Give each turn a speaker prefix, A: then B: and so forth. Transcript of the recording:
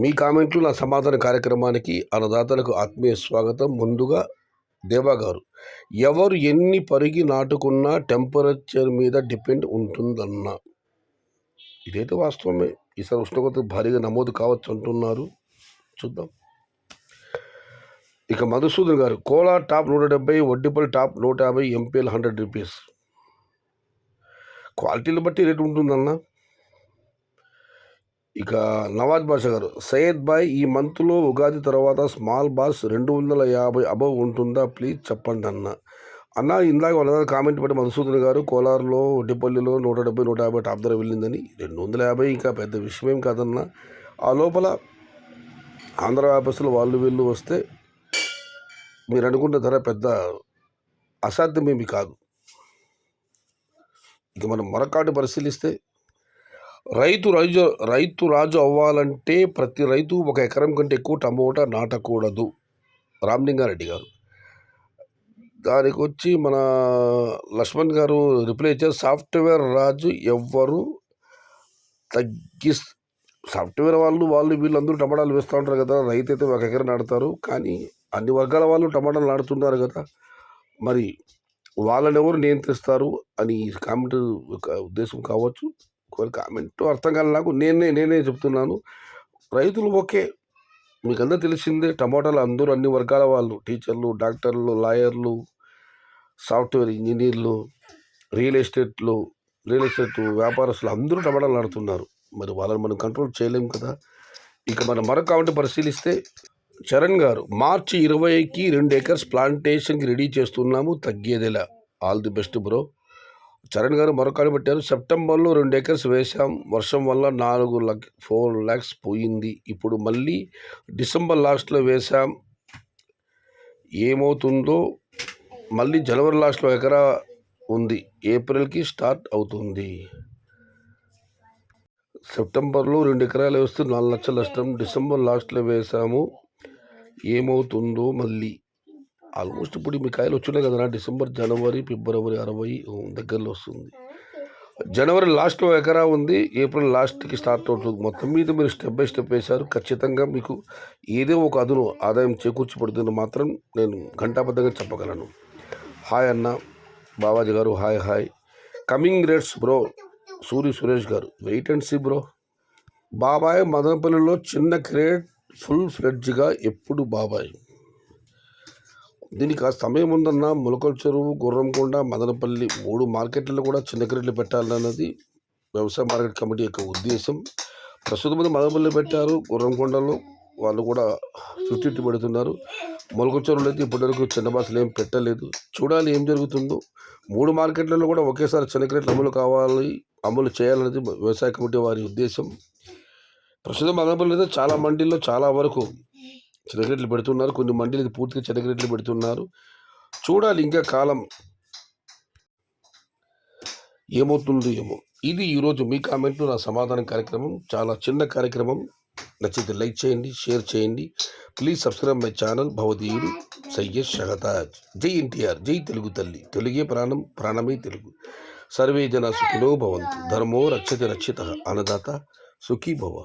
A: మీ కామెంట్లు నా సమాధాన కార్యక్రమానికి అన్నదాతలకు ఆత్మీయ స్వాగతం. ముందుగా దేవా గారు, ఎవరు ఎన్ని పరిగి నాటుకున్నా టెంపరేచర్ మీద డిపెండ్ ఉంటుందన్న ఇదైతే వాస్తవమే. ఈసారి ఉష్ణోగ్రత భారీగా నమోదు కావచ్చు అంటున్నారు, చూద్దాం. ఇక మధుసూదన్ గారు, Kolar top 170, Vaddipalli top 150, MPL 100 rupees. క్వాలిటీలు బట్టి రేటు ఉంటుందన్న. ఇక నవాజ్ బాషా గారు, సయ్యద్ బాయ్, ఈ మంత్లో ఉగాది తర్వాత స్మాల్ బార్స్ 250 అబవ్ ఉంటుందా, ప్లీజ్ చెప్పండి అన్న. ఇందాక వాళ్ళ కామెంట్ బట్టి మధుసూదన్ గారు, కోలార్లో వడ్డిపల్లిలో 170, 150 టాప్ ధర వెళ్ళిందని. 250 ఇంకా పెద్ద విషయమేం కాదన్న. ఆ లోపల ఆంధ్ర వ్యాపారస్తులు వాళ్ళు వీళ్ళు వస్తే మీరు అనుకున్న ధర పెద్ద అసాధ్యమేమి కాదు. ఇక మనం మరొకటి పరిశీలిస్తే, రైతు రాజు అవ్వాలంటే ప్రతి రైతు 1 ఎకరం కంటే ఎక్కువ టమోటా నాటకూడదు. రామలింగారెడ్డి గారు. దానికి వచ్చి మన లక్ష్మణ్ గారు రిప్లై ఇచ్చారు, సాఫ్ట్వేర్ రాజు ఎవ్వరు సాఫ్ట్వేర్ వాళ్ళు వీళ్ళందరూ టమాటాలు వేస్తూ ఉంటారు కదా. రైతు అయితే 1 ఎకరం నాటుతారు, కానీ అన్ని వర్గాల వాళ్ళు టమాటాలు నాటుతున్నారు కదా. మరి వాళ్ళని ఎవరు నియంత్రిస్తారు అని కామెంట్ ఉద్దేశం కావచ్చు. ఒకవేళ కామెంట్ అర్థం కాదు నాకు, నేనే చెప్తున్నాను. రైతులు ఓకే, మీకు అందరూ తెలిసిందే. టమాటాలు అందరూ అన్ని వర్గాల వాళ్ళు, టీచర్లు, డాక్టర్లు, లాయర్లు, సాఫ్ట్వేర్ ఇంజనీర్లు, రియల్ ఎస్టేట్ వ్యాపారస్తులు అందరూ టమాటాలు నాటుతున్నారు. మరి వాళ్ళని మనం కంట్రోల్ చేయలేము కదా. ఇక మనం మరొక కామెంట్ పరిశీలిస్తే, చరణ్ గారు, మార్చి 20కి 2 ఎకర్స్ ప్లాంటేషన్కి రెడీ చేస్తున్నాము, తగ్గేదేలా. All the best bro. Charan గారు మరొక పెట్టారు, సెప్టెంబర్లో 2 ఎకర్స్ వేశాం, వర్షం వల్ల 4 lakhs పోయింది. ఇప్పుడు మళ్ళీ డిసెంబర్ లాస్ట్లో వేశాం, ఏమవుతుందో. మళ్ళీ జనవరి లాస్ట్లో ఎకరా ఉంది, ఏప్రిల్కి స్టార్ట్ అవుతుంది. సెప్టెంబర్లో 2 ఎకరాలు వేస్తే 4 లక్షల నష్టం, డిసెంబర్ లాస్ట్లో వేసాము, ఏమవుతుందో మళ్ళీ. ఆల్మోస్ట్ ఇప్పుడు మీ కాయలు వచ్చినాయి కదా, డిసెంబర్, జనవరి, ఫిబ్రవరి 60 దగ్గరలో వస్తుంది. జనవరి లాస్ట్లో ఎకరా ఉంది, ఏప్రిల్ లాస్ట్కి స్టార్ట్ అవుతుంది. మొత్తం మీద మీరు స్టెప్ బై స్టెప్ వేశారు. ఖచ్చితంగా మీకు ఏదో ఒక అదును ఆదాయం చేకూర్చబడుతుంది మాత్రం నేను ఘంటాబద్ధంగా చెప్పగలను. హాయ్ అన్న. బాబాజీ గారు, hi. Coming rates bro. Suresh గారు, వెయిట్ అండ్ సీ బ్రో. బాబాయ్, మదనపల్లిలో చిన్న క్రేట్ ఫుల్ ఫ్లెడ్జ్గా ఎప్పుడు బాబాయ్? దీనికి ఆ సమయం ఉందన్న. ములకల చెరువు, గుర్రంకొండ, మదనపల్లి 3 మార్కెట్లలో కూడా చిన్న క్రేట్లు పెట్టాలన్నది వ్యవసాయ మార్కెట్ కమిటీ యొక్క ఉద్దేశం. ప్రస్తుతం మదనపల్లి పెట్టారు, గుర్రంకొండలో వాళ్ళు కూడా 50 పెడుతున్నారు. ములకల చెరువులు అయితే ఇప్పటివరకు చిన్న బాసులు ఏం పెట్టలేదు. చూడాలి ఏం జరుగుతుందో. 3 మార్కెట్లలో కూడా ఒకేసారి చిన్న క్రేట్లు అమలు చేయాలనేది వ్యవసాయ కమిటీ వారి ఉద్దేశం. ప్రస్తుతం మదనపల్లి అయితే చాలా మండీల్లో చాలా వరకు చిన్నగ్రేట్లు పెడుతున్నారు, కొన్ని మండీలు పూర్తిగా చిన్నగ్రేట్లు పెడుతున్నారు. చూడాలి ఇంకా కాలం ఏమవుతుందో ఏమో. ఇది ఈరోజు మీ కామెంట్లు నా సమాధానం కార్యక్రమం. చాలా చిన్న కార్యక్రమం. నచ్చితే లైక్ చేయండి, షేర్ చేయండి. Please subscribe my channel. భవదీయుడు సయ్యద్ షహతాజ్. జై ఎన్టీఆర్, జై తెలుగు తల్లి. తెలుగే ప్రాణం, ప్రాణమే తెలుగు. సర్వే జన సుఖినో భవంతు. ధర్మో రక్షతి రక్షితః. అన్నదాత సుఖీ భవ.